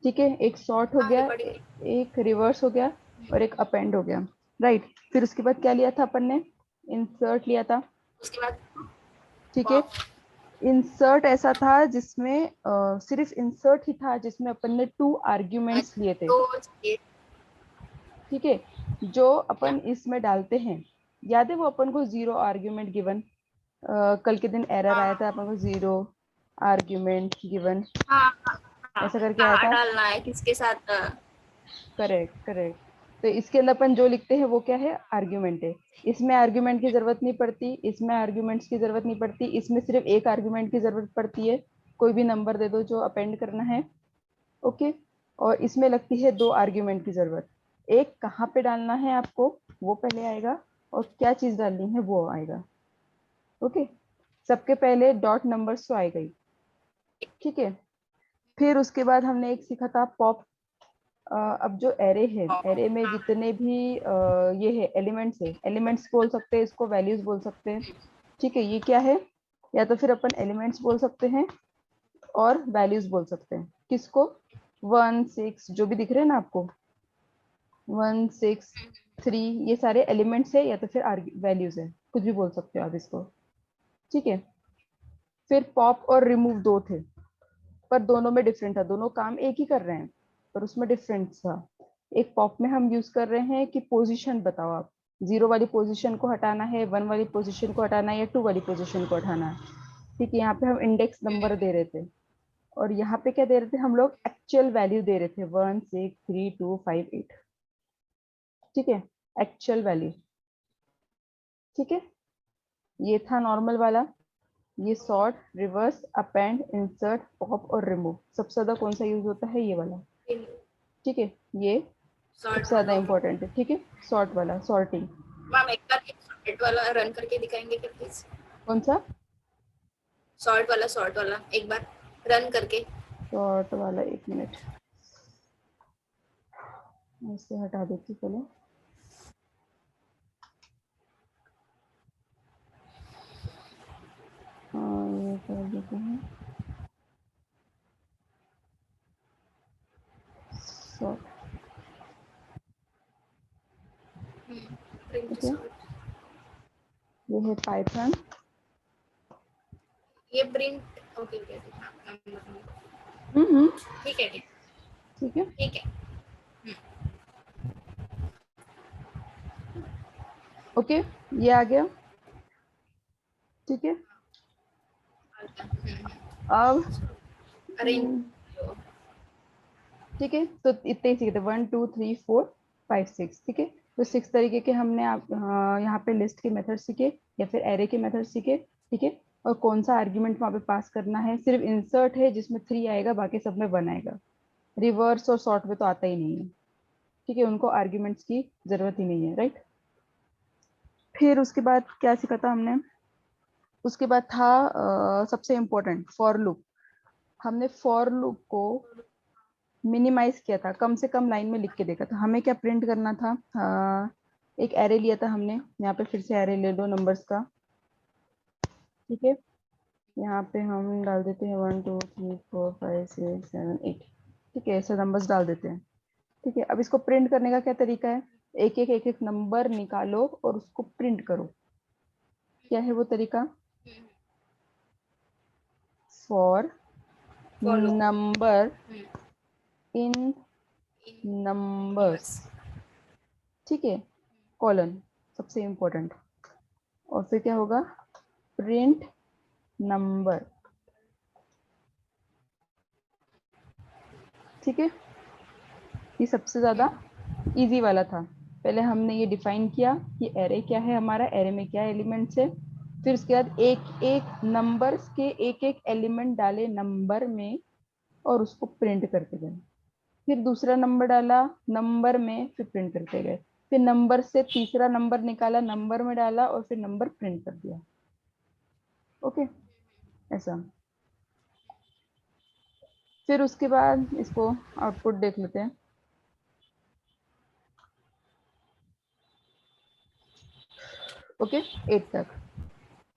ठीक है, एक सॉर्ट हो गया, एक रिवर्स हो गया और एक अपेंड हो गया, राइट। फिर उसके बाद क्या लिया था अपन ने, इंसर्ट लिया था। उसके बाद ठीक है, पॉप। इंसर्ट ऐसा था जिसमें सिर्फ इंसर्ट ही था जिसमें अपन ने 2 आर्ग्यूमेंट्स लिए थे। तो ये ठीक है, जो क्या? अपन इसमें डालते हैं, याद है वो अपन को 0 आर्ग्यूमेंट गिवन, कल के दिन एरर आया हाँ था अपन को 0 आर्ग्यूमेंट गिवन, हाँ हाँ, ऐसा करके आया कहाँ था। डालना है किसके साथ करेक्ट करेक्ट। तो इसके अंदर अपन जो लिखते हैं वो क्या है, आर्ग्यूमेंट है। इसमें आर्ग्यूमेंट की जरूरत नहीं पड़ती, इसमें आर्ग्यूमेंट्स की जरूरत नहीं पड़ती, इसमें सिर्फ एक आर्ग्यूमेंट की जरूरत पड़ती है, कोई भी नंबर दे दो जो अपेंड करना है। ओके, और इसमें लगती है 2 आर्ग्यूमेंट की जरूरत। एक कहाँ पे डालना है आपको वो पहले आएगा, और क्या चीज डालनी है वो आएगा। ओके, सबके पहले डॉट नंबर्स तो आएगा ही। ठीक है, फिर उसके बाद हमने एक सीखा था पॉप। अब जो एरे है, एरे में जितने भी ये है एलिमेंट्स है, एलिमेंट्स बोल सकते हैं इसको, वैल्यूज बोल सकते हैं। ठीक है, ये क्या है, या तो फिर अपन एलिमेंट्स बोल सकते हैं और वैल्यूज बोल सकते हैं। किसको, 1 6 जो भी दिख रहे हैं ना आपको, 1 6 3, ये सारे एलिमेंट्स है या तो फिर वैल्यूज है, कुछ भी बोल सकते हो आप इसको। ठीक है, फिर पॉप और रिमूव 2 थे, पर दोनों में डिफरेंट था, दोनों काम एक ही कर रहे हैं पर उसमें डिफरेंस था। एक पॉप में हम यूज कर रहे हैं कि पोजीशन बताओ आप, 0 वाली पोजीशन को हटाना है, 1 वाली पोजीशन को हटाना है या 2 वाली पोजीशन को हटाना है। ठीक है, यहाँ पे हम इंडेक्स नंबर दे रहे थे, और यहाँ पे क्या दे रहे थे हम लोग, एक्चुअल वैल्यू दे रहे थे, 1 6 3 2 5 8। ठीक है, एक्चुअल वैल्यू। ठीक है, ये था नॉर्मल वाला। ये sort, reverse, append, insert, pop और रिमूव, सबसे ज्यादा कौन सा यूज होता है, ये वाला। ठीक है, ये सबसे सॉर्ट ज्यादा वाला? इंपॉर्टेंट है। ठीक है, सॉर्ट वाला, सॉर्टिंग। मैम एक बार सॉर्ट वाला रन करके दिखाएंगे क्या प्लीज? कौन सा, सॉर्ट वाला एक बार रन करके। सॉर्ट वाला, 1 मिनट, मैं इससे हटा देती हूँ पहले। ये कर देते हैं सॉर्ट। प्रिंट ठीक है, सॉर्ट। ये है पाइथन। ये प्रिंट ओके ओके हम्म, ठीक है ठीक ठीक है। ठीक है। ओके, ये आ गया। ठीक है, अब अरेंज। ठीक है, तो इतने ही सीखे थे, 1 2 3 4 5 6। ठीक है, तो 6 तरीके के हमने आप यहाँ पे लिस्ट के मेथड सीखे या फिर एरे के मेथड सीखे। ठीक है, और कौन सा आर्ग्यूमेंट वहाँ पे पास करना है, सिर्फ इंसर्ट है जिसमें 3 आएगा, बाकी सब में 1 आएगा। रिवर्स और सॉर्ट में तो आता ही नहीं है। ठीक है, उनको आर्ग्यूमेंट्स की जरूरत ही नहीं है, राइट। फिर उसके बाद क्या सीखा था हमने, उसके बाद था सबसे इम्पोर्टेंट फॉर लूप। हमने फॉर लूप को मिनिमाइज किया था, कम से कम लाइन में लिख के देखा था। हमें क्या प्रिंट करना था, एक एरे लिया था हमने, यहाँ पे फिर से एरे ले लो नंबर्स का। ठीक है, यहाँ पे हम डाल देते हैं 1 2 3 4 5 6 7 8। ठीक है, ऐसे नंबर्स डाल देते हैं। ठीक है, अब इसको प्रिंट करने का क्या तरीका है, एक एक नंबर निकालो और उसको प्रिंट करो। क्या है वो तरीका, for follow. Number in numbers. Numbers. ठीक है, कॉलन, सबसे इंपॉर्टेंट। और फिर क्या होगा, प्रिंट नंबर। ठीक है, ये सबसे ज्यादा इजी वाला था। पहले हमने ये डिफाइन किया कि एरे क्या है हमारा, एरे में क्या एलिमेंट्स है। फिर उसके बाद एक एक नंबर्स के एक एक एलिमेंट डाले नंबर में और उसको प्रिंट करते गए। फिर दूसरा नंबर डाला नंबर में, फिर प्रिंट करते गए। फिर नंबर से तीसरा नंबर निकाला, नंबर में डाला और फिर नंबर प्रिंट कर दिया। ओके, ऐसा। फिर उसके बाद इसको आउटपुट देख लेते हैं। ओके, 8 तक।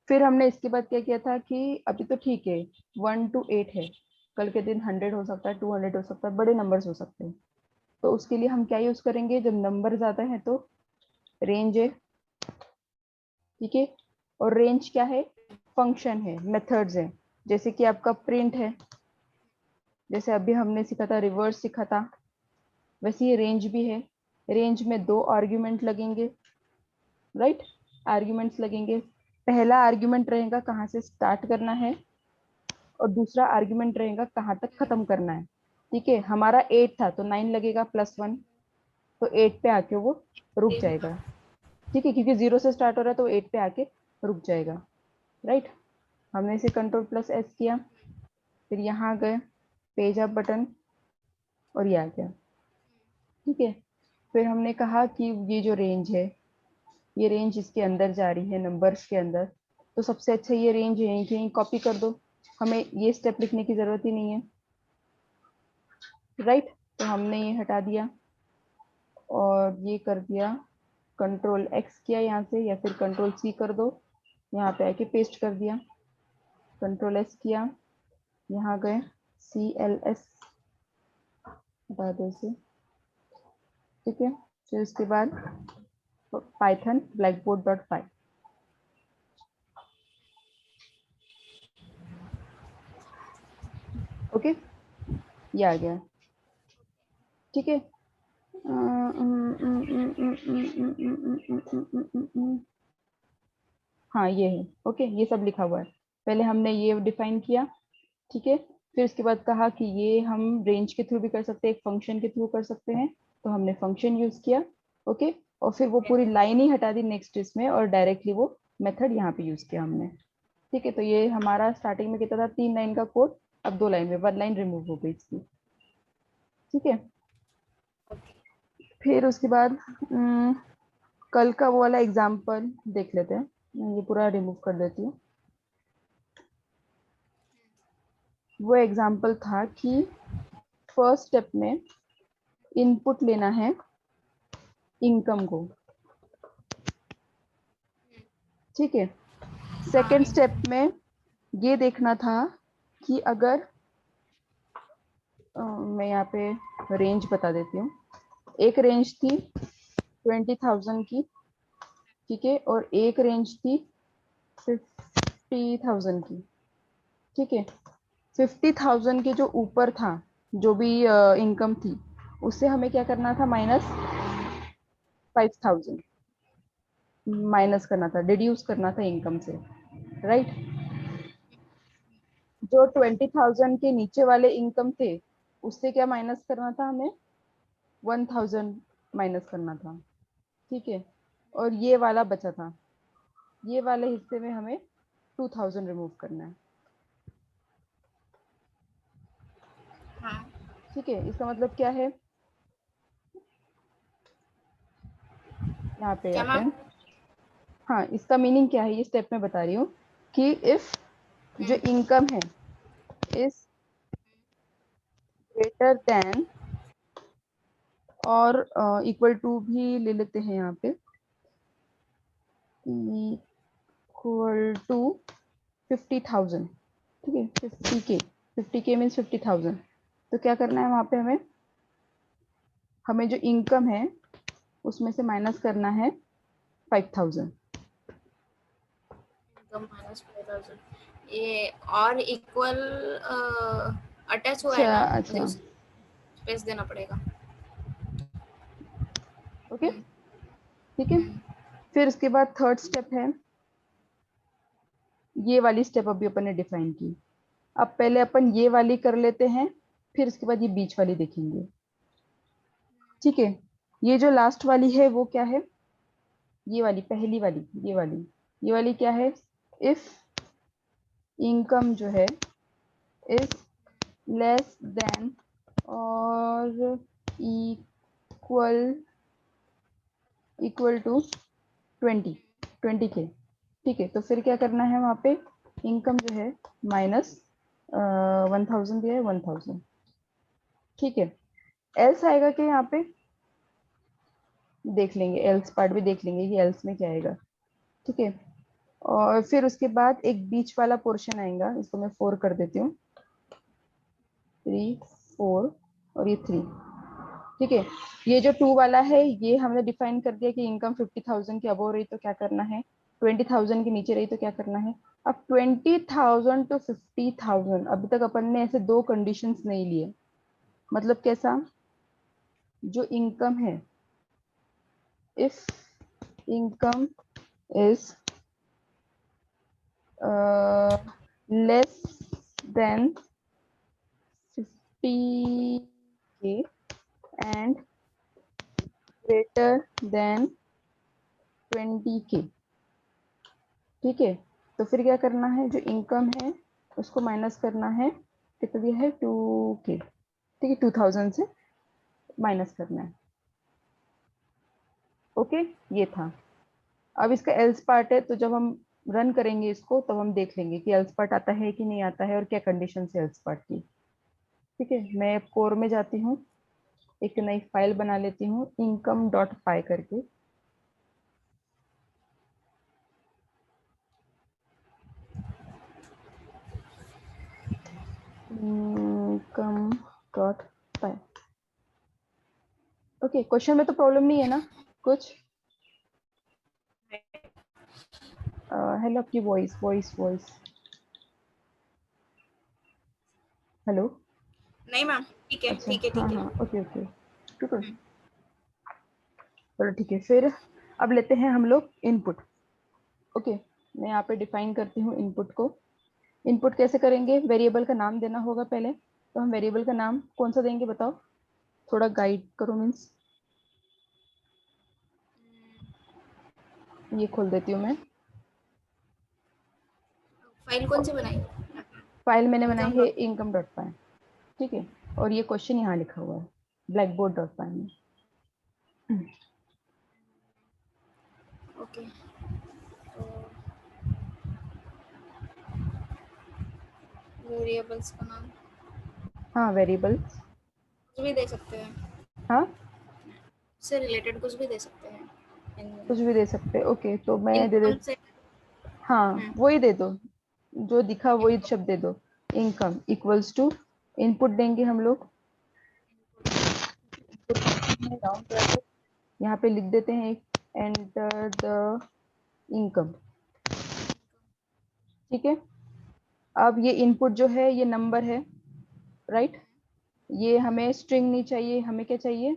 फिर हमने इसके बाद क्या किया था कि अभी तो ठीक है, 1 to 8 है, कल के दिन 100 हो सकता है, 200 हो सकता है, बड़े नंबर्स हो सकते हैं। तो उसके लिए हम क्या यूज करेंगे, जब नंबर ज्यादा है तो रेंज है, ठीक है। और रेंज क्या है, फंक्शन है, मेथड्स है। जैसे कि आपका प्रिंट है, जैसे अभी हमने सीखा था, रिवर्स सीखा था, वैसे ये रेंज भी है। रेंज में 2 आर्ग्यूमेंट लगेंगे, राइट, आर्ग्यूमेंट्स लगेंगे। पहला आर्ग्यूमेंट रहेगा कहाँ से स्टार्ट करना है, और दूसरा आर्ग्यूमेंट रहेगा कहाँ तक खत्म करना है। ठीक है, हमारा 8 था तो 9 लगेगा +1, तो 8 पे आके वो रुक जाएगा। ठीक है, क्योंकि 0 से स्टार्ट हो रहा है तो 8 पे आके रुक जाएगा, राइट। हमने इसे Ctrl+S किया, फिर यहाँ गए, पेज अप बटन, और ये आ गया। ठीक है, फिर हमने कहा कि ये जो रेंज है, ये रेंज इसके अंदर जा रही है नंबर्स के अंदर, तो सबसे अच्छा ये रेंज यहीं कहीं कॉपी कर दो, हमें ये स्टेप लिखने की जरूरत ही नहीं है, राइट। तो हमने ये हटा दिया और ये कर दिया, Ctrl+X किया यहाँ से, या फिर Ctrl+C कर दो, यहाँ पे आके पेस्ट कर दिया। Ctrl+S किया, यहाँ गए, CLS हटा दो इसे, ठीक है। फिर उसके बाद पाइथन blackboard.py, ओके, ये आ गया। ठीक है, हाँ ये है, ओके, ये सब लिखा हुआ है। पहले हमने ये डिफाइन किया, ठीक है। फिर उसके बाद कहा कि ये हम रेंज के थ्रू भी कर सकते हैं, एक फंक्शन के थ्रू कर सकते हैं, तो हमने फंक्शन यूज किया, ओके। और फिर वो पूरी लाइन ही हटा दी नेक्स्ट इसमें, और डायरेक्टली वो मेथड यहाँ पे यूज किया हमने। ठीक है, तो ये हमारा स्टार्टिंग में कितना था, 3 लाइन का कोड, अब 2 लाइन में 1 लाइन रिमूव हो गई इसकी। ठीक है, फिर उसके बाद कल का वो वाला एग्जाम्पल देख लेते हैं। मैं ये पूरा रिमूव कर देती हूँ। वो एग्जाम्पल था कि फर्स्ट स्टेप में इनपुट लेना है इनकम को, ठीक है। सेकेंड स्टेप में ये देखना था कि अगर मैं यहाँ पे रेंज बता देती हूँ। एक रेंज थी 20,000 की, ठीक है, और एक रेंज थी 50,000 की, ठीक है। 50,000 के जो ऊपर था, जो भी इनकम थी, उससे हमें क्या करना था, -5,000 माइनस करना था, डिड्यूस करना था इनकम से, राइट। जो 20,000 के नीचे वाले इनकम थे, उससे क्या माइनस करना था हमें, 1,000 माइनस करना था, ठीक है। और ये वाला बचा था, ये वाले हिस्से में हमें 2,000 रिमूव करना है, हाँ। ठीक है। इसका मतलब क्या है, यहाँ पे क्या आते मैम? हैं। हाँ, इसका मीनिंग क्या है, ये स्टेप में बता रही हूँ कि इफ जो इनकम है इज ग्रेटर देन और इक्वल टू भी ले लेते हैं यहाँ पे, इक्वल टू 50,000, ठीक है, 50K, 50K मीन्स 50,000। तो क्या करना है वहां पे, हमें जो इनकम है उसमें से माइनस करना है 5,000। इनकम -5,000, ये और इक्वल अटैच हुआ है अच्छा ना, अच्छा, मुझे स्पेस देना पड़ेगा। ओके, ठीक है। फिर उसके बाद थर्ड स्टेप है, ये वाली स्टेप अभी अपन ने डिफाइन की। अब पहले अपन ये वाली कर लेते हैं, फिर उसके बाद ये बीच वाली देखेंगे, ठीक है। ये जो लास्ट वाली है वो क्या है, ये वाली पहली वाली, ये वाली क्या है, इफ इनकम जो है इज लेस देन और इक्वल इक्वल टू 20K, ठीक है। तो फिर क्या करना है वहां पे, इनकम जो है माइनस 1,000 दिया है, 1,000, ठीक है। एल्स आएगा कि यहाँ पे देख लेंगे, एल्स पार्ट भी देख लेंगे कि एल्स में क्या आएगा, ठीक है। और फिर उसके बाद एक बीच वाला पोर्शन आएगा, इसको मैं 4 कर देती हूँ, 3 4 और ये 3। ठीक है, ये जो 2 वाला है ये हमने डिफाइन कर दिया कि इनकम 50,000 के अबव रही तो क्या करना है, 20,000 के नीचे रही तो क्या करना है। अब 20,000 टू 50,000 अभी तक अपन ने ऐसे दो कंडीशंस नहीं लिए। मतलब कैसा, जो इनकम है, if income is less then 50K and greater than 20K। ठीक है, तो फिर क्या करना है, जो इनकम है उसको माइनस करना है, कितना दिया है 2K। ठीक है, 2000 से माइनस करना है। ओके, ये था। अब इसका एल्स पार्ट है, तो जब हम रन करेंगे इसको तब हम देख लेंगे कि एल्स पार्ट आता है कि नहीं आता है और क्या कंडीशन है एल्स पार्ट की। ठीक है, मैं कोर में जाती हूँ, एक नई फाइल बना लेती हूँ इनकम डॉट पाई करके। इनकम डॉट पाई। ओके, क्वेश्चन में तो प्रॉब्लम नहीं है ना कुछ। हेलो, आपकी वॉइस वॉइस वॉइस, हेलो। नहीं मैम, ठीक है अच्छा, ठीक है हाँ ठीक है। हाँ, ओके ओके, ठीक है, चलो ठीक है। फिर अब लेते हैं हम लोग इनपुट। ओके, मैं यहाँ पे डिफाइन करती हूँ इनपुट को। इनपुट कैसे करेंगे, वेरिएबल का नाम देना होगा पहले, तो हम वेरिएबल का नाम कौन सा देंगे बताओ, थोड़ा गाइड करो। मीन्स ये खोल देती हूँ मैं, फाइल कौन सी बनाई? फाइल मैंने बनाई इनकम है डॉट। इनकम डॉट पाई। ठीक है, और ये क्वेश्चन यहाँ लिखा हुआ है ब्लैक बोर्ड डॉट पाई में। ओके, तो वेरिएबल्स का नाम हाँ, वेरिएबल्स, कुछ भी दे सकते हैं, हाँ उससे रिलेटेड कुछ भी दे सकते हैं। कुछ भी दे सकते हैं। ओके, तो मैं दे इनकम दे, से। हाँ वही दे दो, जो दिखा वही इनकम शब्द दे दो। इनकम इक्वल्स टू, इनपुट देंगे हम लोग, राउंड ब्रैकेट यहाँ पे लिख देते हैं, एंटर द इनकम। ठीक है, अब ये इनपुट जो है ये नंबर है, राइट। ये हमें स्ट्रिंग नहीं चाहिए, हमें क्या चाहिए,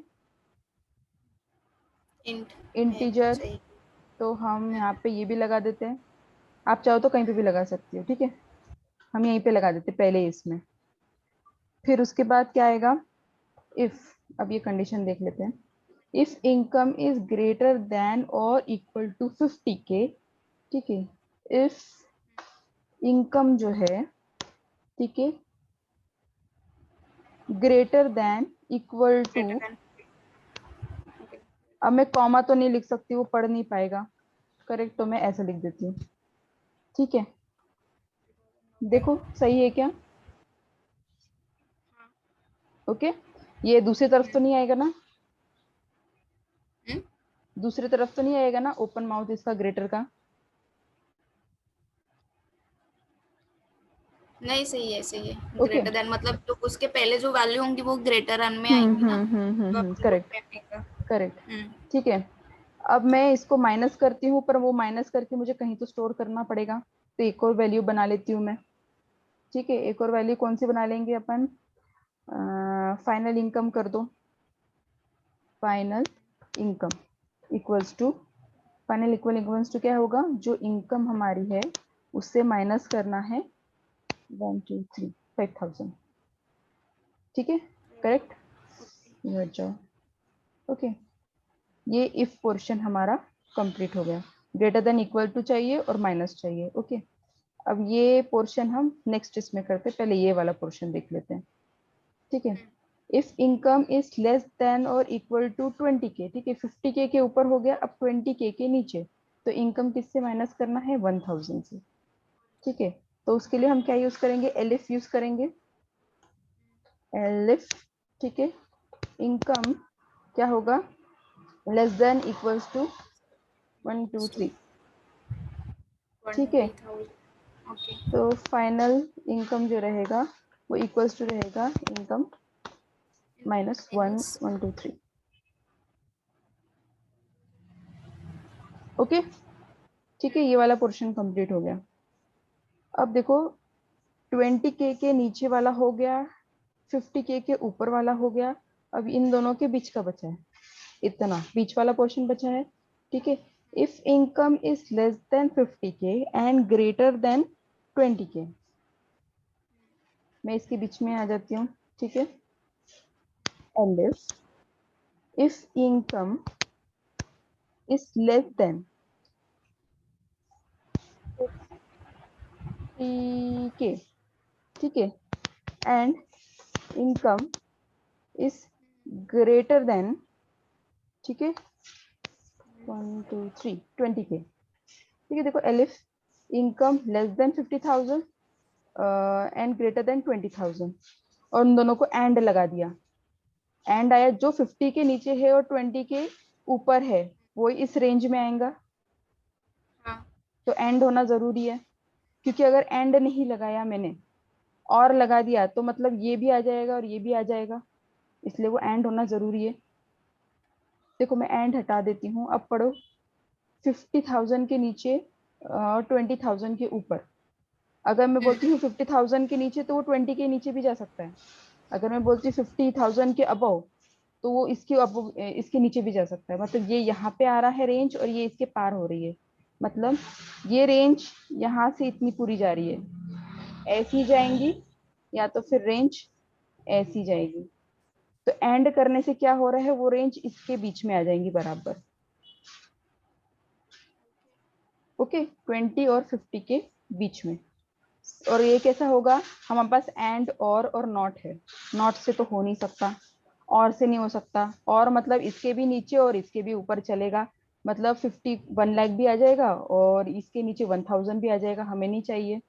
इंट है इंटीजर। चाहिए। तो हम यहाँ पे ये भी लगा देते हैं, आप चाहो तो कहीं पे भी लगा सकते हो। ठीक है, हम यहीं पे लगा देते हैं पहले इसमें। फिर उसके बाद क्या आएगा, इफ, अब ये कंडीशन देख लेते हैं, if income is greater than और इक्वल टू 50K। ठीक है, इफ इनकम जो है, ठीक है, greater than equal to, greater than. Okay, अब मैं कॉमा तो नहीं लिख सकती, वो पढ़ नहीं पाएगा, करेक्ट, तो मैं ऐसा लिख देती हूँ। ठीक है, देखो सही है क्या। ओके, ये दूसरी तरफ तो नहीं आएगा ना, दूसरी तरफ तो नहीं आएगा ना ओपन माउथ इसका ग्रेटर का। नहीं सही है सही है, ओके, ग्रेटर देन मतलब जो उसके पहले जो वैल्यू होंगी वो ग्रेटर रन में आएंगी ना, तो अपन लूप करेक्ट में आएगा। करेक्ट। ठीक है, अब मैं इसको माइनस करती हूँ, पर वो माइनस करके मुझे कहीं तो स्टोर करना पड़ेगा, तो एक और वैल्यू बना लेती हूँ मैं। ठीक है, एक और वैल्यू कौन सी बना लेंगे अपन, फाइनल इनकम कर दो, final income equals to, final equals to क्या होगा, जो इनकम हमारी है उससे माइनस करना है 1 2 3 5,000। ठीक है, करेक्ट, ये हट जाओ। ओके, ये इफ पोर्शन हमारा कंप्लीट हो गया, ग्रेटर देन इक्वल टू चाहिए और माइनस चाहिए। ओके, अब ये पोर्शन हम नेक्स्ट इसमें करते हैं, पहले ये वाला पोर्शन देख लेते हैं। ठीक है, if income is less then और इक्वल टू 20K। ठीक है, 50K के ऊपर हो गया, अब 20K के नीचे, तो इनकम किससे माइनस करना है, 1000 से। ठीक है, तो उसके लिए हम क्या यूज करेंगे, एलिफ यूज करेंगे, एलिफ। ठीक है, इनकम क्या होगा, लेस देन इक्वल्स टू 1 2 3। ठीक है, 20,000। ओके, तो फाइनल इनकम जो रहेगा वो इक्वल्स टू रहेगा इनकम माइनस 1 1 2 3। ओके ठीक है, ये वाला पोर्शन कंप्लीट हो गया। अब देखो 20K के नीचे वाला हो गया, 50K के ऊपर वाला हो गया, अब इन दोनों के बीच का बचा है, इतना बीच वाला पोर्शन बचा है। ठीक है, if income is less then 50K and greater than 20K, मैं इसके बीच में आ जाती हूँ। ठीक है, and if income is less then 50K, ठीक है, and income is greater then, ठीक है, 1 2 3 20K। ठीक है, देखो elif income less than 50,000 and greater than 20,000, और उन दोनों को एंड लगा दिया। एंड आया, जो 50 के नीचे है और 20 के ऊपर है वो इस रेंज में आएगा। हाँ। तो एंड होना जरूरी है, क्योंकि अगर एंड नहीं लगाया मैंने और लगा दिया तो मतलब ये भी आ जाएगा और ये भी आ जाएगा, इसलिए वो एंड होना जरूरी है। देखो मैं एंड हटा देती हूँ, अब पढ़ो 50,000 के नीचे 20,000 के ऊपर। अगर मैं बोलती हूँ 50,000 के नीचे तो वो 20 के नीचे भी जा सकता है। अगर मैं बोलती हूँ 50,000 के अबव तो वो इसके अबव इसके नीचे भी जा सकता है। मतलब ये यहाँ पे आ रहा है रेंज और ये इसके पार हो रही है, मतलब ये रेंज यहाँ से इतनी पूरी जा रही है, ऐसी जाएंगी, या तो फिर रेंज ऐसी जाएगी। तो एंड करने से क्या हो रहा है, वो रेंज इसके बीच में आ जाएंगी बराबर। ओके, 20 और 50 के बीच में। और ये कैसा होगा, हमारे पास एंड और नॉट है, नॉट से तो हो नहीं सकता, और से नहीं हो सकता, और मतलब इसके भी नीचे और इसके भी ऊपर चलेगा, मतलब 51 लाख भी आ जाएगा और इसके नीचे 1000 भी आ जाएगा, हमें नहीं चाहिए।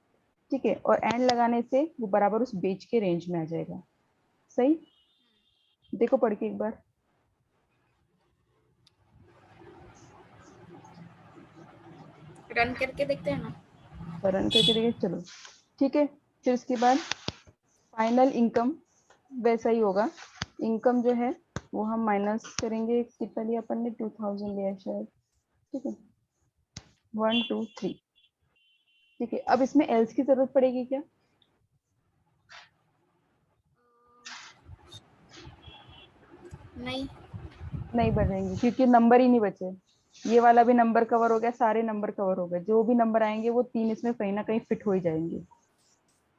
ठीक है, और एंड लगाने से वो बराबर उस बेच के रेंज में आ जाएगा। सही, देखो पढ़ के एक बार। रन करके देखते हैं ना। रन करके देखिए, चलो ठीक है। फिर उसके बाद फाइनल इनकम वैसा ही होगा। इनकम जो है वो हम माइनस करेंगे, कितना लिया अपन ने, 2000 लिया शायद। ठीक है, 1 2 3। ठीक है, अब इसमें एल्स की जरूरत पड़ेगी क्या? नहीं। नहीं बढ़ेंगे, क्योंकि नंबर ही नहीं बचे। ये वाला भी नंबर कवर हो गया, सारे नंबर कवर हो गए, जो भी नंबर आएंगे वो तीन इसमें कहीं ना कहीं फिट हो ही जाएंगे।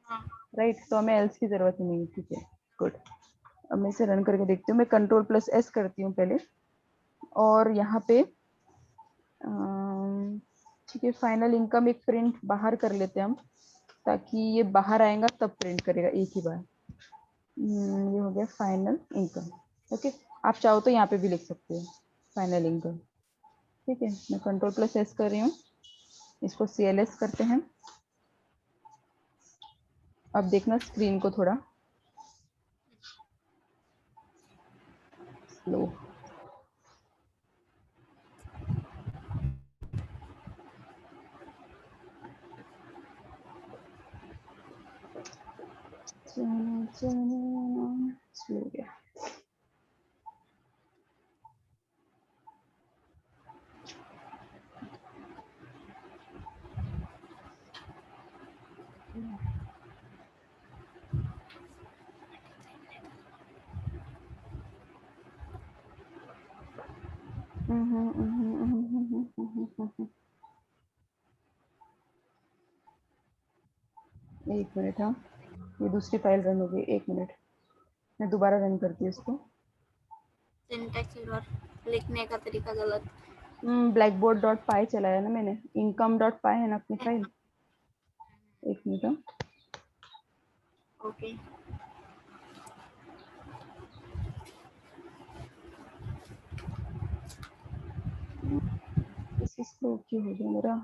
हाँ। राइट, तो हमें एल्स की जरूरत ही नहीं है। ठीक है, गुड। अब मैं इसे रन करके देखती हूँ, मैं कंट्रोल प्लस एस करती हूँ पहले, और यहाँ पे ठीक है, फाइनल इनकम एक प्रिंट बाहर कर लेते हैं हम, ताकि ये बाहर आएगा तब प्रिंट करेगा एक ही बार। ये हो गया फाइनल इनकम। ओके, आप चाहो तो यहाँ पे भी लिख सकते हो फाइनल इनकम। ठीक है, मैं कंट्रोल प्लस एस कर रही हूँ, इसको CLS करते हैं। अब देखना स्क्रीन को थोड़ा स्लो। स्लो हो गया। एक मिनट, हाँ ये दूसरी फाइल रन हो गई, एक मिनट मैं दोबारा रन करती हूँ इसको। सिंटैक्स एरर, लिखने का तरीका गलत। ब्लैकबोर्ड डॉट पाई चलाया ना मैंने, इनकम डॉट पाई है ना अपनी फाइल। एक मिनट, हाँ ओके। इस स्लो क्यों हो गया मेरा।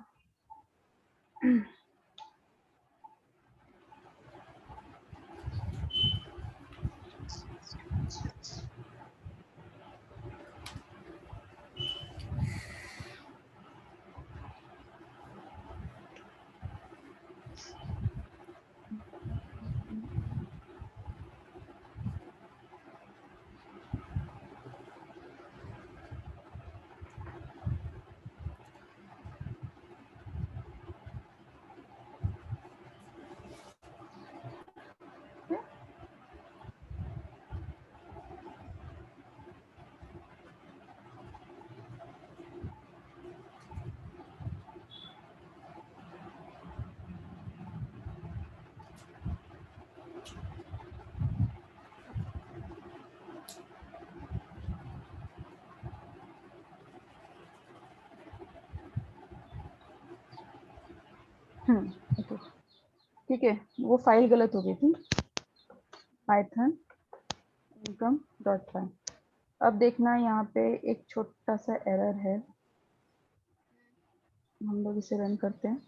ओके, ठीक है, वो फाइल गलत हो गई थी, पाइथन इनकम डॉट पाई। अब देखना यहाँ पे एक छोटा सा एरर है, हम लोग इसे रन करते हैं।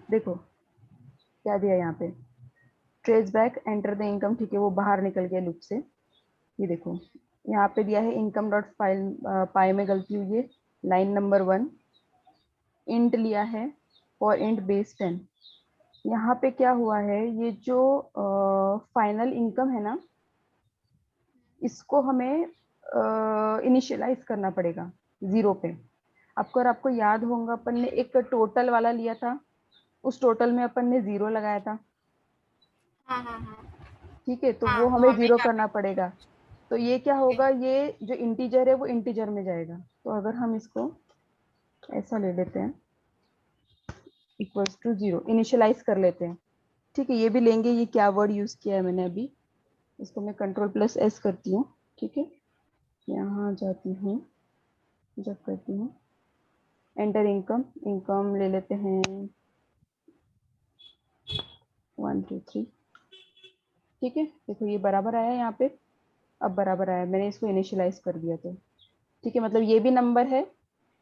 देखो क्या दिया यहाँ पे, trace back enter the income, ठीक है, वो बाहर निकल गया लूप से। ये देखो यहाँ पे दिया है इनकम डॉट फाइल पाई में गलती हुई है, लाइन नंबर 1 इंट लिया है और इंट बेस 10। यहाँ पे क्या हुआ है, ये जो फाइनल इनकम है ना, इसको हमें इनिशियलाइज करना पड़ेगा 0 पे। आपको, अगर आपको याद होगा, अपन ने एक टोटल वाला लिया था, उस टोटल में अपन ने 0 लगाया था। हाँ हाँ हाँ ठीक है, तो वो हाँ, तो हमें हमें 0 यहाँ करना पे पड़ेगा। तो ये क्या होगा, ये जो इंटीजर है वो इंटीजर में जाएगा। तो अगर हम इसको ऐसा ले लेते हैं, इक्वल्स टू 0 इनिशियलाइज कर लेते हैं। ठीक है, ये भी लेंगे, ये क्या वर्ड यूज किया है मैंने अभी, इसको मैं कंट्रोल+S करती हूँ। ठीक है, यहाँ जाती हूँ, जब करती हूँ एंटर इनकम, इनकम ले लेते हैं 1 2 3। ठीक है, देखो ये बराबर आया यहाँ पे, अब बराबर आया, मैंने इसको इनिशियलाइज कर दिया। तो ठीक है, मतलब ये भी नंबर है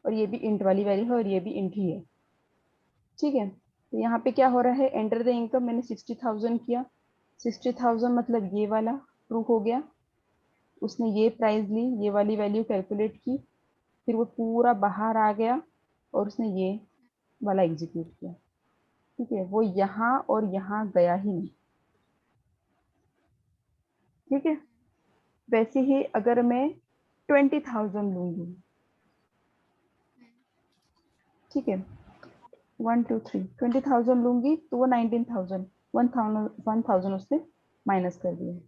और ये भी इंट वाली वैल्यू है और ये भी इंट ही है। ठीक है, तो यहाँ पे क्या हो रहा है, एंटर द इनकम मैंने 60,000 किया, 60,000 मतलब ये वाला ट्रू हो गया। उसने ये प्राइस ली, ये वाली वैल्यू कैलकुलेट की, फिर वो पूरा बाहर आ गया और उसने ये वाला एग्जीक्यूट किया। ठीक है, वो यहाँ और यहाँ गया ही नहीं। ठीक है, वैसे ही अगर मैं 20,000 लूंगी, ठीक है, 1 2 3 20,000 लूंगी तो वो 19,000 1,000 उसने माइनस कर दिया।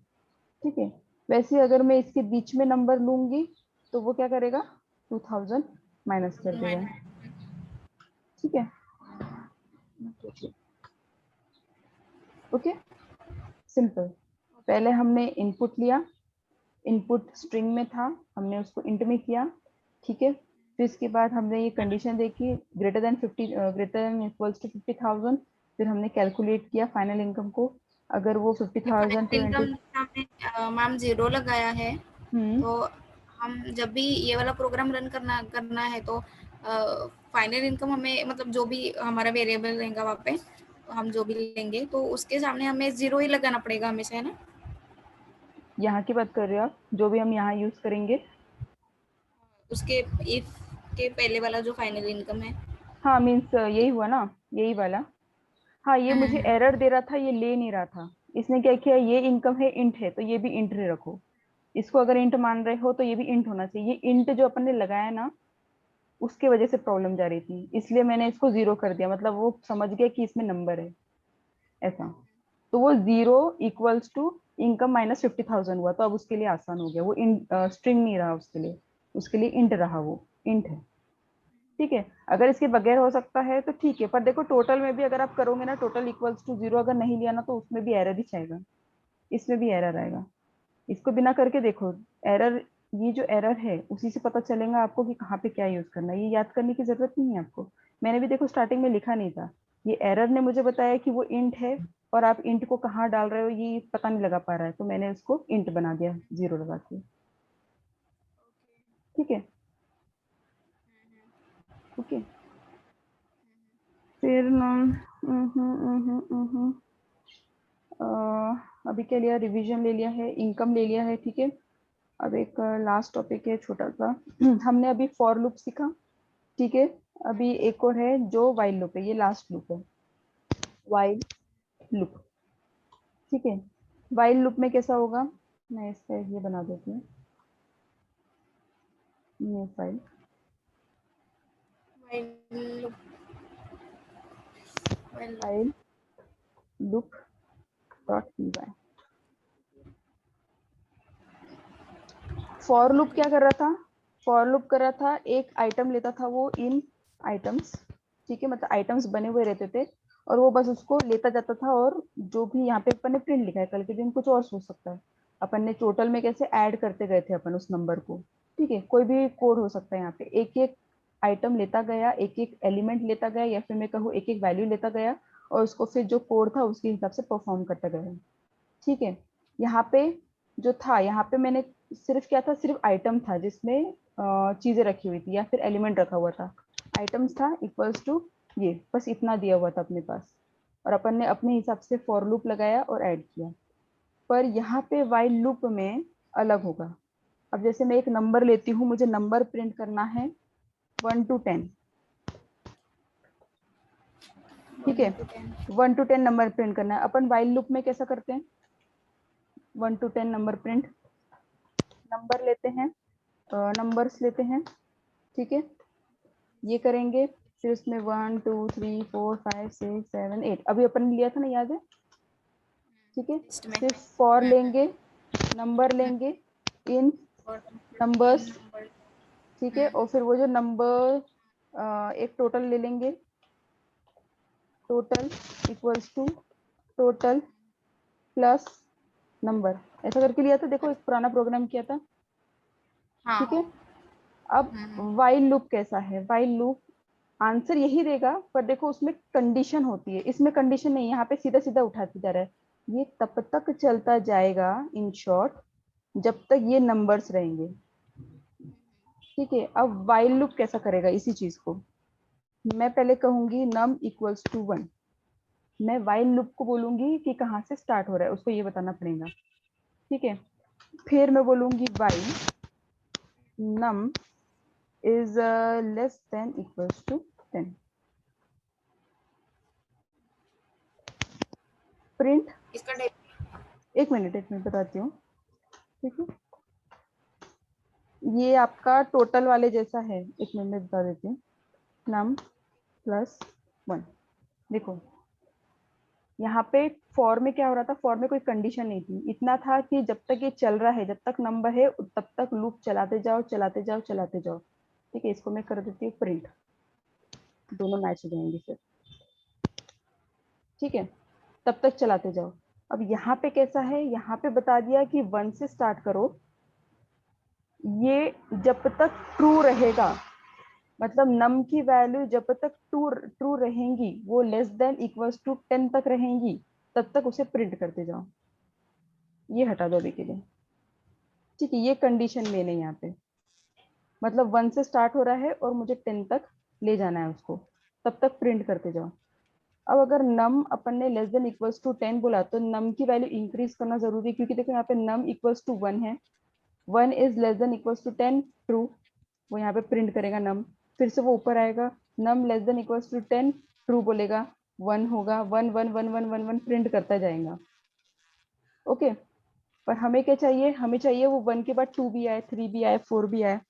ठीक है, वैसे अगर मैं इसके बीच में नंबर लूंगी तो वो क्या करेगा, 2,000 माइनस कर देगा। ठीक है, ओके, सिंपल। पहले हमने इनपुट लिया, इनपुट स्ट्रिंग में था, हमने उसको इंट में किया। ठीक है, फिर इसके बाद हमने ये कंडीशन देखी, greater than 50, greater than equals to 50,000। फिर हमने कैलकुलेट किया फाइनल इनकम को, अगर वो 50,000 टू इनकम हमने मैम 0 लगाया है। हम्म, तो हम जब भी ये वाला प्रोग्राम रन करना करना है तो फाइनल इनकम हमें मतलब जो भी हमारा वेरिएबल रहेगा वहाँ पे, तो हम जो भी लेंगे तो उसके सामने हमें 0 ही लगाना पड़ेगा हमेशा, है ना? यहाँ की बात कर रहे हो आप, जो भी हम यहाँ यूज करेंगे। उसके इफ के पहले वाला जो फाइनल इनकम है। हाँ, मीन्स यही हुआ ना, यही वाला। हाँ, ये मुझे हम्म, एरर दे रहा था, ये ले नहीं रहा था। इसने क्या किया, ये इनकम है इंट है तो ये भी इंट रखो। इसको अगर इंट मान रहे हो तो ये भी इंट होना चाहिए। ये इंट जो अपन ने लगाया ना, उसके वजह से प्रॉब्लम जा रही थी, इसलिए मैंने इसको 0 कर दिया, मतलब वो समझ गया कि इसमें नंबर है, ऐसा। तो वो 0 इक्वल्स टू इनकम माइनस 50,000 हुआ, तो अब उसके लिए आसान हो गया, वो स्ट्रिंग नहीं रहा उसके लिए, उसके लिए इंट रहा, वो इंट है। ठीक है, अगर इसके बगैर हो सकता है तो ठीक है, पर देखो टोटल में भी अगर आप करोगे ना, टोटल इक्वल्स टू 0 अगर नहीं लिया ना, तो उसमें भी एरर ही आएगा, इसमें भी एरर आएगा। इसको बिना करके देखो, एरर, ये जो एरर है उसी से पता चलेगा आपको कि कहाँ पे क्या यूज करना है। ये याद करने की जरूरत नहीं है आपको। मैंने भी देखो स्टार्टिंग में लिखा नहीं था, ये एरर ने मुझे बताया कि वो इंट है, और आप इंट को कहाँ डाल रहे हो ये पता नहीं लगा पा रहा है, तो मैंने उसको इंट बना दिया 0 लगा के। ठीक है, ओके। फिर अभी क्या लिया, रिवीजन ले लिया है, इनकम ले लिया है। ठीक है, अब एक लास्ट टॉपिक है छोटा सा हमने अभी फॉर लूप सीखा। ठीक है, अभी एक और है जो वाइल लूप है, ये लास्ट लूप है, वाइल लूप। ठीक है, वाइल लूप में कैसा होगा, मैं इसका ये बना देती हूँ new file. while file loop dot P Y. For loop क्या कर रहा था? फॉर लूप कर रहा था, एक आइटम लेता था वो इन आइटम्स, ठीक है, मतलब आइटम्स बने हुए रहते थे और वो बस उसको लेता जाता था, और जो भी यहाँ पे अपन ने प्रिंट लिखा है, कल के दिन कुछ और सोच सकता है, अपन ने टोटल में कैसे ऐड करते गए थे अपन उस नंबर को, ठीक है, कोई भी कोड हो सकता है यहाँ पे, एक एक आइटम लेता गया, एक एक एलिमेंट लेता गया, या फिर मैं कहूँ एक एक वैल्यू लेता गया, और उसको फिर जो कोड था उसके हिसाब से परफॉर्म करता गया, ठीक है। यहाँ पे जो था, यहाँ पे मैंने सिर्फ क्या था, सिर्फ आइटम था जिसमें चीजें रखी हुई थी या फिर एलिमेंट रखा हुआ था, आइटम्स था इक्वल्स टू ये, बस इतना दिया हुआ था अपने पास, और अपन ने अपने हिसाब से फॉर लूप लगाया और ऐड किया। पर यहाँ पे वाइल लूप में अलग होगा। अब जैसे मैं एक नंबर लेती हूँ, मुझे नंबर प्रिंट करना है 1 to 10, ठीक है, 1 to 10 नंबर प्रिंट करना है। अपन वाइल लूप में कैसा करते हैं? 1 to 10 नंबर प्रिंट, नंबर लेते हैं, नंबर्स लेते हैं, ठीक है, ये करेंगे, फिर उसमें 1 2 3 4 5 6 7 8 अभी अपन ने लिया था ना, याद है, ठीक है, लिस्ट में। फिर फॉर लेंगे, नंबर लेंगे इन और इन नंबर्स, नंबर। ठीक है, और फिर वो जो नंबर एक टोटल ले लेंगे, total equals to total plus number, ऐसा करके लिया था, देखो एक पुराना प्रोग्राम किया था, हाँ। ठीक है। अब वाइल लूप कैसा है? वाइल लूप आंसर यही देगा, पर देखो उसमें कंडीशन होती है, इसमें कंडीशन नहीं, यहाँ पे सीधा सीधा उठाते जा रहा है, ये तब तक चलता जाएगा, इन शॉर्ट, जब तक ये नंबर्स रहेंगे, ठीक है। अब वाइल लूप कैसा करेगा इसी चीज को? मैं पहले कहूंगी num इक्वल्स टू 1, मैं वाइल लूप को बोलूंगी कि कहाँ से स्टार्ट हो रहा है, उसको ये बताना पड़ेगा, ठीक है। फिर मैं बोलूंगी while num is less than equals to 10, print, इसका एक मिनट बताती हूँ, ठीक है, ये आपका टोटल वाले जैसा है, एक मिनट में बता देती हूँ, नम प्लस 1, देखो यहाँ पे फॉर में क्या हो रहा था, फॉर में कोई कंडीशन नहीं थी, इतना था कि जब तक ये चल रहा है, जब तक नंबर है तब तक लूप चलाते जाओ चलाते जाओ चलाते जाओ, ठीक है, इसको मैं कर देती हूँ प्रिंट, दोनों मैच हो जाएंगे फिर, ठीक है, तब तक चलाते जाओ। अब यहाँ पे कैसा है, यहाँ पे बता दिया कि 1 से स्टार्ट करो, ये जब तक ट्रू रहेगा, मतलब नम की वैल्यू जब तक ट्रू ट्रू रहेंगी, वो लेस देन इक्वल्स टू 10 तक रहेंगी, तब तक उसे प्रिंट करते जाओ, ये हटा दो अभी के लिए, ठीक है, ये कंडीशन मेन है यहाँ पे, मतलब 1 से स्टार्ट हो रहा है और मुझे 10 तक ले जाना है उसको, तब तक प्रिंट करते जाओ। अब अगर नम अपन ने लेस देन इक्वल्स टू 10 बोला, तो नम की वैल्यू इंक्रीज करना जरूरी है, क्योंकि देखो यहाँ पे नम इक्वल्स टू 1 है, 1 is less than equals to 10, true, वो यहाँ पे प्रिंट करेगा नम, फिर से वो ऊपर आएगा, num less than equals to 10, true बोलेगा, 1 होगा, 1 1 1 1 1 1 प्रिंट करता जाएगा, ओके। पर हमें क्या चाहिए, हमें चाहिए वो 1 के बाद 2 भी आए, 3 भी आए, 4 भी आए,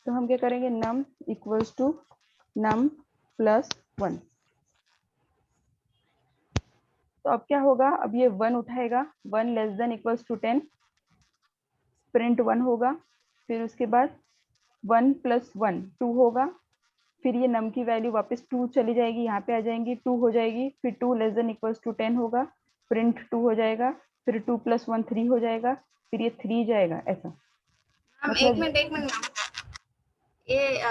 तो हम क्या करेंगे, नम इक्वल्स टू नम प्लस 1, तो अब क्या होगा, अब ये 1 उठाएगा, 1 less than equals to 10, print 1 होगा, फिर उसके बाद 1 प्लस 1 2 होगा, फिर ये नम की वैल्यू वापस 2 चली जाएगी, यहाँ पे आ जाएंगी, 2 हो जाएगी, फिर 2 लेस देन इक्वल्स टू 10 होगा, प्रिंट 2 हो जाएगा, फिर 2 प्लस 1 3 हो जाएगा, फिर ये 3 जाएगा, ऐसा, हम मतलब एक मिनट ये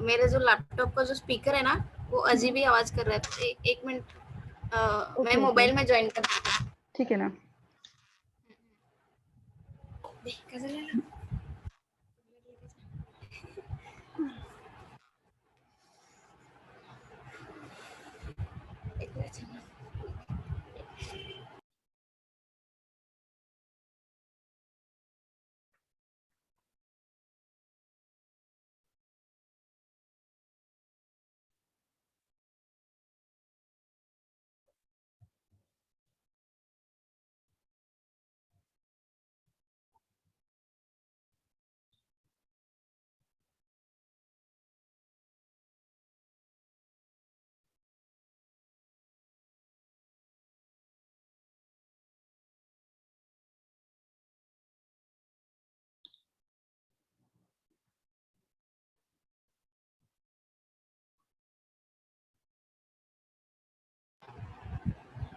मेरे जो लैपटॉप का जो स्पीकर है ना, वो अजीब ही आवाज कर रहा है, तो एक मिनट मैं ओके ओके, मोबाइल में ज्वाइन कर देती ठीक है ना। हूँ। कैसे लेना? एक मिनट।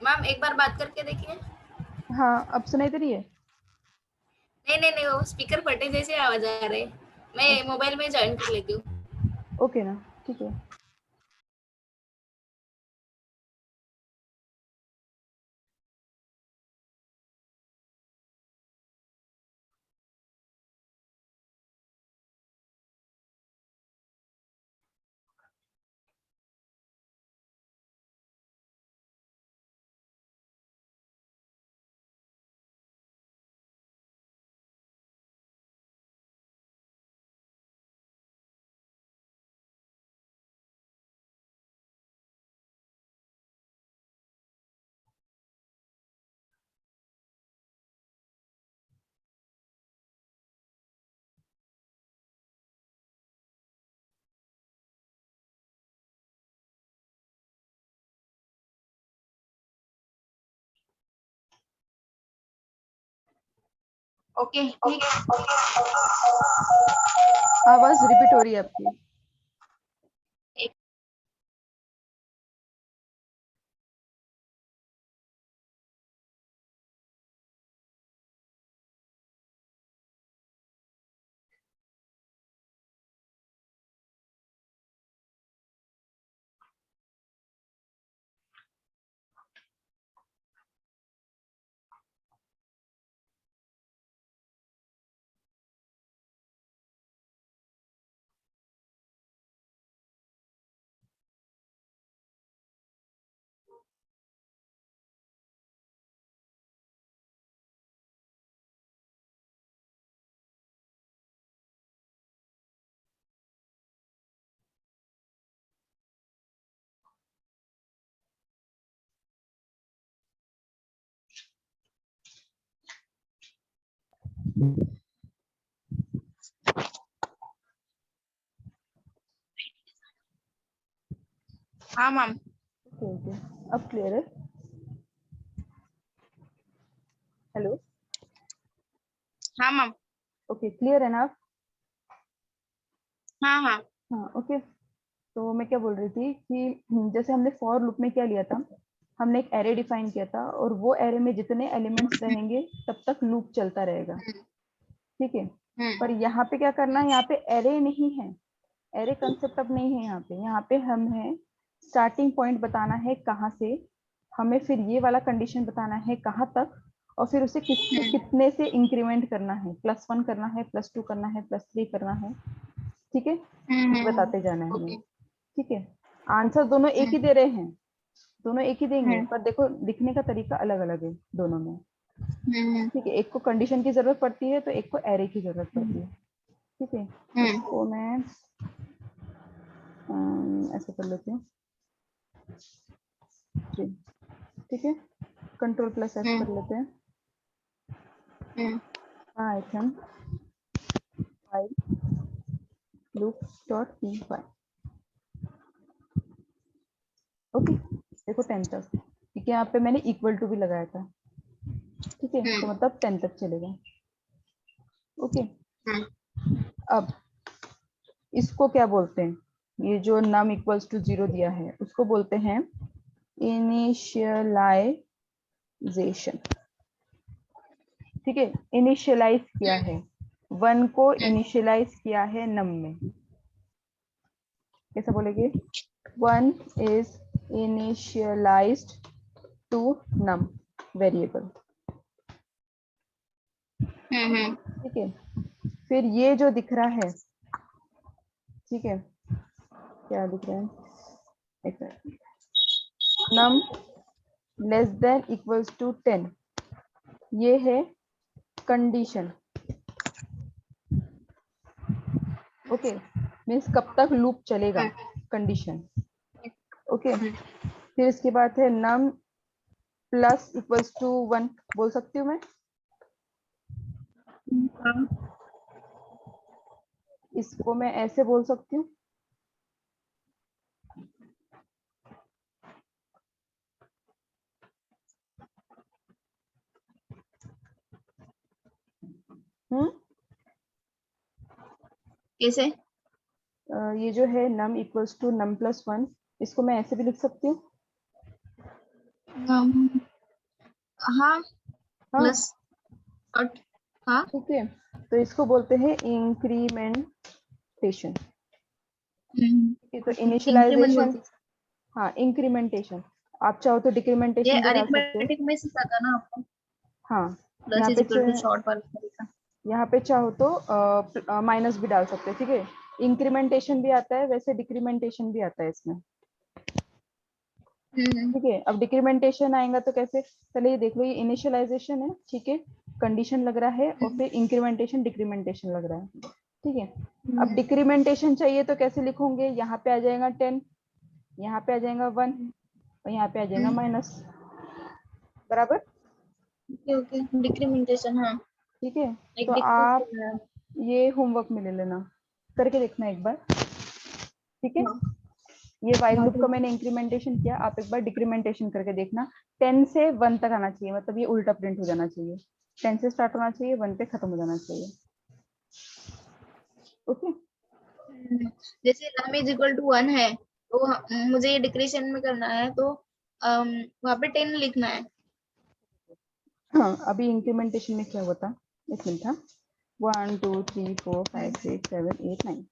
मैम एक बार बात करके देखिए। हाँ, अब सुनाई दे रही है? नहीं नहीं नहीं, वो स्पीकर फटे जैसे आवाज आ रहे। मैं अच्छा, मोबाइल में ज्वाइन कर लेती हूँ। ओके ना, ठीक है। ओके ठीक है। आवाज रिपीट हो रही है आपकी। एक हाँ मैम। ओके ओके, अब क्लियर है? हेलो। हाँ मैम। ओके, क्लियर है ना आप? हाँ हाँ। हाँ, ओके। तो मैं क्या बोल रही थी कि जैसे हमने फॉर लूप में क्या लिया था, हमने एक एरे डिफाइन किया था और वो एरे में जितने एलिमेंट्स रहेंगे तब तक लूप चलता रहेगा, ठीक है। हम्म पर यहाँ पे क्या करना है, यहाँ पे एरे नहीं है, एरे कंसेप्ट अब नहीं है यहाँ पे हम है स्टार्टिंग पॉइंट बताना है कहाँ से, हमें फिर ये वाला कंडीशन बताना है कहाँ तक, और फिर उसे कितने से इंक्रीमेंट करना है, +1 करना है, +2 करना है, +3 करना है, ठीक है। ये बताते जाना है हमें, ओके। ठीक है। आंसर दोनों एक ही दे रहे हैं, दोनों एक ही देंगे, हम्म पर देखो लिखने का तरीका अलग अलग है दोनों में, हम्म ठीक है। एक को कंडीशन की जरूरत पड़ती है तो एक को एरे की जरूरत पड़ती है, ठीक है। हम्म इसको मैं ऐसे कर लेती हूँ, ठीक है। Ctrl+F हम्म कर लेते हैं। हम्म आइथन फाइल loops.py, ओके। देखो 10 तक, ठीक है। यहाँ पे मैंने इक्वल टू भी लगाया था, ठीक है, तो मतलब 10 तक चलेगा, ओके। हम्म अब इसको क्या बोलते हैं, ये जो num इक्वल्स टू 0 दिया है उसको बोलते हैं इनिशियलाइजेशन, ठीक है। इनिशियलाइज किया है, 1 को इनिशियलाइज किया है num में, कैसे बोलेंगे, 1 is initialized to num variable, ठीक है। फिर ये जो दिख रहा है, ठीक है, क्या दिख रहा है, एक num less than equals to 10, ये है कंडीशन, ओके। मीन्स कब तक लूप चलेगा, कंडीशन, ओके। फिर इसके बाद है num प्लस इक्वल्स टू 1, बोल सकती हूँ मैं, इसको मैं ऐसे बोल सकती हूँ, कैसे? ये जो है num इक्वल्स टू num+1, इसको मैं ऐसे भी लिख सकती हूँ, हाँ हाँ प्लस और हाँ ठीक है, तो इसको बोलते हैं इंक्रीमेंटेशन। तो इंक्रीमेंट इनिशियलाइजेशन, बोलते हैं। हाँ इंक्रीमेंटेशन, आप चाहो तो ये डिक्रीमेंटेशन भी डाल सकते हो। अरिथमेटिक में सिखा था ना आपको, हाँ प्लस यहाँ इज पे इक्वल टू शॉर्ट वाला तरीका। यहाँ पे चाहो तो माइनस भी डाल सकते हो, ठीक है। इंक्रीमेंटेशन भी आता है, वैसे डिक्रीमेंटेशन भी आता है इसमें, हम्म ठीक है। अब डिक्रीमेंटेशन आएगा तो कैसे, पहले ये देख लो, ये इनिशियलाइजेशन है, ठीक है, कंडीशन लग रहा है, और फिर इंक्रीमेंटेशन डिक्रीमेंटेशन लग रहा है, ठीक है। अब डिक्रीमेंटेशन चाहिए तो कैसे लिखोगे, यहाँ पे आ जाएगा 10, यहाँ पे आ जाएगा 1, और यहाँ पे आ जाएगा माइनस, बराबर, ओके ओके डिक्रीमेंटेशन हाँ ठीक है। तो एक डिक्रीज आप ये होमवर्क में ले लेना, करके देखना एक बार, ठीक है। हाँ ये वाइल हाँ लूप का ठीक मैंने इंक्रीमेंटेशन किया, आप एक बार डिक्रीमेंटेशन करके देखना। 10 से 1 तक आना चाहिए, मतलब ये उल्टा प्रिंट हो जाना चाहिए, 10 से स्टार्ट होना चाहिए, 1 पे खत्म हो जाना चाहिए, ओके। जैसे लम इज इक्वल टू 1 है तो मुझे ये डिक्रीशन में करना है तो वहाँ पे 10 लिखना है। हाँ अभी इंक्रीमेंटेशन में क्या होता, एक मिनट था, 1 2 3 4 5 6 7 8 9,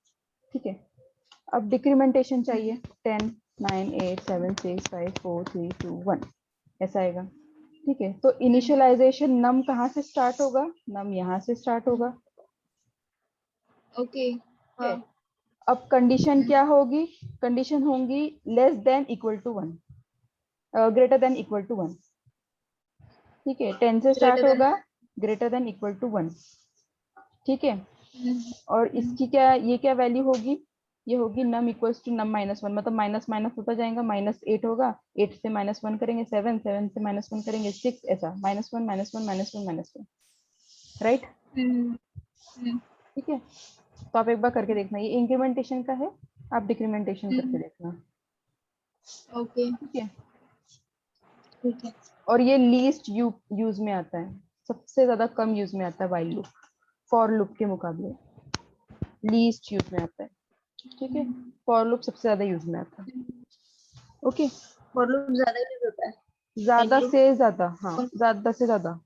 ठीक है। अब डिक्रीमेंटेशन चाहिए, 10 9 8 7 6 5 4 3 2 1, ऐसा आएगा, ठीक है। तो इनिशियलाइजेशन नम कहाँ से स्टार्ट होगा, नम यहाँ से स्टार्ट होगा, ओके ठीक है। हाँ अब कंडीशन क्या होगी, कंडीशन होंगी less than equal to 1, greater than equal to 1, ठीक है। 10 से स्टार्ट ग्रेटर देन होगा, ग्रेटर देन इक्वल टू 1, ठीक है। और इसकी क्या, ये क्या वैल्यू होगी, ये होगी नम इक्वल्स टू नम माइनस 1, मतलब माइनस माइनस होता जाएगा, -8 होगा, 8 से -1 करेंगे 7, 7 से -1 करेंगे 6, ऐसा -1 -1 -1 -1, राइट, ठीक है। तो आप एक बार करके देखना, ये इंक्रीमेंटेशन का है, आप डिक्रीमेंटेशन करके देखना, ओके ठीक है। ठीक है और ये लीस्ट यूज में आता है, सबसे ज्यादा कम यूज में आता है वाइल लूप, फॉर लूप के मुकाबले लीस्ट यूज में आता है, ठीक है। फॉर लूप सबसे ज्यादा यूज में आता है, ओके। फॉर लूप ज्यादा यूज होता है व्हाइल ज्यादा लूप से ज्यादा, हाँ ज्यादा से ज्यादा,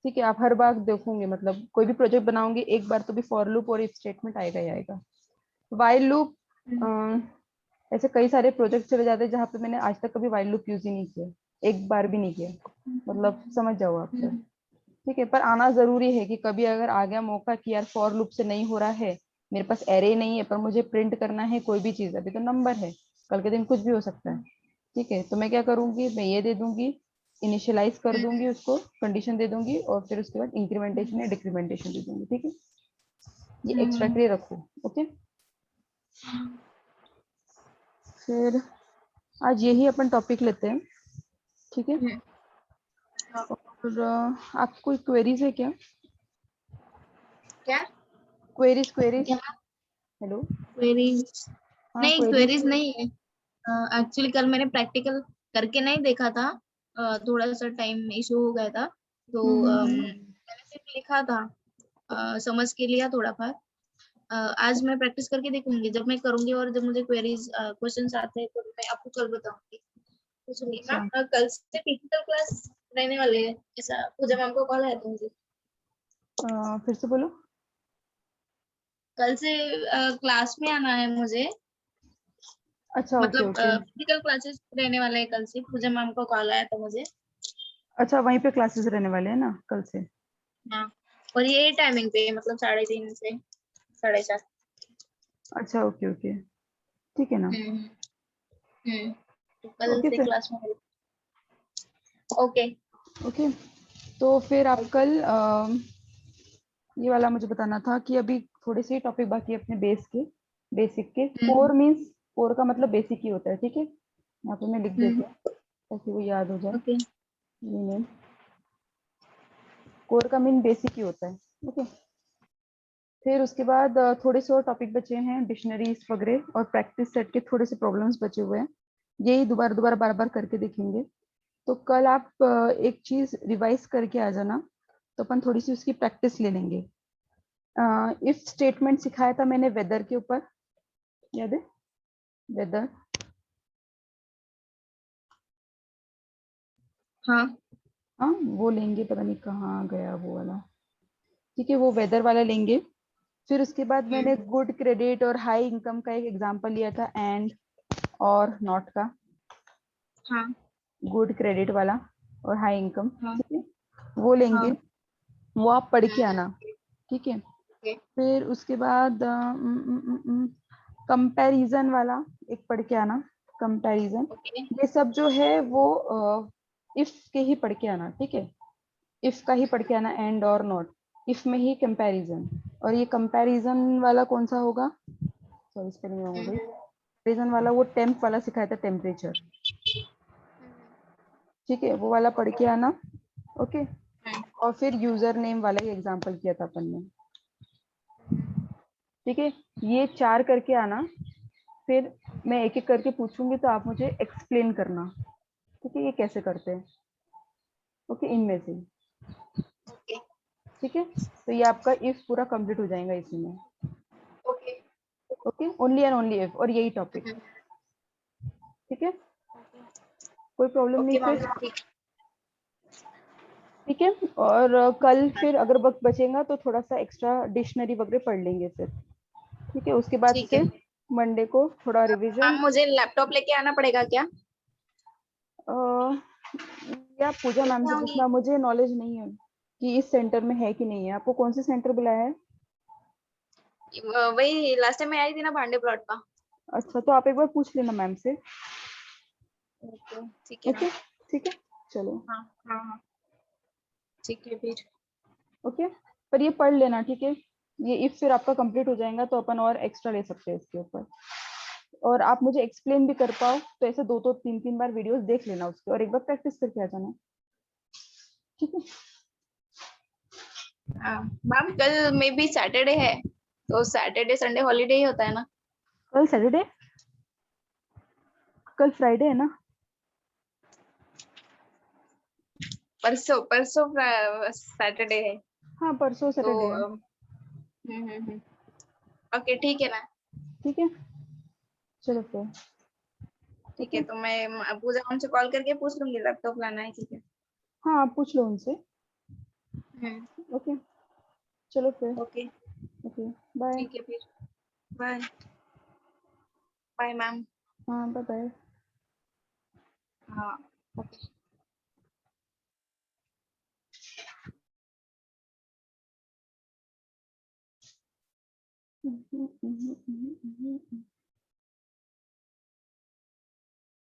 ठीक है। आप हर बार देखोगे, मतलब कोई भी प्रोजेक्ट बनाओगे एक बार तो भी फॉर लूप और इफ स्टेटमेंट आएगा ही आएगा। वाइल लूप, ऐसे कई सारे प्रोजेक्ट चले जाते हैं जहाँ पे मैंने आज तक कभी वाइल लूप यूज ही नहीं किया, एक बार भी नहीं किया, मतलब समझ जाओ आप फिर, ठीक है। पर आना जरूरी है कि कभी अगर आ गया मौका कि यार फॉर लूप से नहीं हो रहा है, मेरे पास एरे नहीं है पर मुझे प्रिंट करना है कोई भी चीज, अभी तो नंबर है, कल के दिन कुछ भी हो सकता है, ठीक है। तो मैं क्या करूंगी, मैं ये दे दूंगी, इनिशियलाइज कर दूंगी उसको, कंडीशन दे दूंगी, और फिर उसके बाद इंक्रीमेंटेशन या डिक्रीमेंटेशन दे दूंगी, ठीक है। ये एक्स्ट्रा के लिए रखो, ओके। फिर आज यही अपन टॉपिक लेते हैं, ठीक है। और आपको कोई क्वेरीज है क्या, क्या क्वेरीज क्वेरीज, क्या हेलो, क्वेरीज हाँ नहीं क्वेरीज। क्वेरीज नहीं है एक्चुअली कल मैंने प्रैक्टिकल करके नहीं देखा था थोड़ा सा टाइम इशू हो गया था तो मैंने सिर्फ लिखा था समझ के लिया थोड़ा बहुत आज मैं प्रैक्टिस करके देखूंगी जब मैं करूंगी और जब मुझे क्वेरीज क्वेश्चंस आते हैं तो मैं आपको कल बताऊंगी तो सुनिए अच्छा कल से टेक्निकल क्लास रहने वाले हैं ऐसा पूजा मैम को कॉल है तो मुझे फिर से बोलो। कल से क्लास में आना है मुझे अच्छा ओके मतलब ओके, फिजिकल क्लासेस रहने वाला है कल से पूजा मैम को कॉल आया था मुझे अच्छा वहीं पे क्लासेस रहने वाले हैं ना कल से। हाँ और ये टाइमिंग पे मतलब 3:30 से 4:30 अच्छा ओके ओके, ठीक है ना, हम्म तो कल ओके से फिर, क्लास में ओके ओके। तो फिर आप कल ये वाला मुझे बताना था कि अभी थोड़े से टॉपिक बाकी है अपने बेस के, बेसिक के, कोर मीन्स, कोर का मतलब बेसिक ही होता है, ठीक है। यहाँ पे मैं लिख देती हूँ ताकि वो याद हो जाए, ओके ये मीन, कोर का मीन बेसिक ही होता है, ओके। फिर उसके बाद थोड़े से और टॉपिक बचे हैं, डिक्शनरीज वगैरह और प्रैक्टिस सेट के थोड़े से प्रॉब्लम्स बचे हुए हैं, यही दोबारा दोबारा बार बार करके देखेंगे। तो कल आप एक चीज रिवाइज करके आ जाना, तो अपन थोड़ी सी उसकी प्रैक्टिस ले लेंगे। इफ स्टेटमेंट सिखाया था मैंने वेदर के ऊपर, याद है, वेदर, हाँ हाँ वो लेंगे, पता नहीं कहाँ गया वो वाला, ठीक है वो वेदर वाला लेंगे। फिर उसके बाद मैंने गुड क्रेडिट और हाई इनकम का एक एग्जांपल लिया था, एंड और नॉट का, हाँ गुड क्रेडिट वाला और हाई इनकम, हाँ ठीक है वो लेंगे। हाँ वो आप पढ़ के आना, ठीक है। ओके फिर उसके बाद कंपैरिजन वाला एक पढ़ के आना, कंपैरिजन। ओके ये सब जो है वो इफ के ही पढ़ के आना, ठीक है, इफ का ही पढ़ के आना, एंड और नॉट, इफ में ही कंपैरिजन। और ये कंपैरिजन वाला कौन सा होगा, सॉरी स्पेलिंग रॉन्ग हो गई, कंपैरिजन वाला वो टेम्प वाला सिखाया था, टेम्परेचर, ठीक है वो वाला पढ़ के आना, ओके। और फिर यूजर नेम वाला ही एग्जांपल किया था अपन ने, ठीक है ये 4 करके आना। फिर मैं एक एक करके पूछूंगी तो आप मुझे एक्सप्लेन करना, ठीक है ये कैसे करते हैं, ओके इनमें से, ओके ठीक है। तो ये आपका इफ पूरा कंप्लीट हो जाएगा इसी में, okay okay only and only if, और यही टॉपिक, ठीक है कोई प्रॉब्लम नहीं ओके मैम फिर, ठीक ठीक है। और कल फिर अगर वक्त बचेगा तो थोड़ा सा एक्स्ट्रा डिक्शनरी वगैरह पढ़ लेंगे फिर, ठीक है। उसके बाद ठीक है से मंडे को थोड़ा मैम रिवीजन, मुझे लैपटॉप लेके आना पड़ेगा क्या या पूजा मैम लेके से आऊंगी पूछना, मुझे नॉलेज नहीं है कि इस सेंटर में है कि नहीं है। आपको कौन से सेंटर बुलाया है? वही लास्ट टाइम मैं आई थी ना भांडे प्लॉट का अच्छा तो आप एक बार पूछ लेना मैम से, ओके ठीक है ओके मैम ठीक है चलो, हाँ हाँ हाँ ठीक है फिर ओके। पर ये पढ़ लेना, ठीक है, ये इफ फिर आपका कंप्लीट हो जाएगा तो अपन और एक्स्ट्रा ले सकते हैं इसके ऊपर। और आप मुझे एक्सप्लेन भी कर पाओ तो ऐसे 2-3 बार वीडियोस देख लेना उसके, और एक बार प्रैक्टिस करके आ जाना, ठीक है। हाँ मैम कल मे बी सैटरडे है तो सैटरडे संडे हॉलीडे ही होता है ना कल सैटरडे, कल फ्राइडे है ना? परसों परसों सैटरडे है हाँ परसों तो सैटरडे है, ओके ठीक है ना ठीक है चलो फिर, ठीक ओके। है तो मैं पूजा हमसे कॉल करके पूछ लूंगी लैपटॉप लाना है ठीक है हाँ आप पूछ लो उनसे, ओके चलो फिर, ओके ओके बाय। ठीक है फिर बाय बाय मैम हाँ बाय बाय। हाँ okay Mhm, mhm, mhm, mhm, mhm.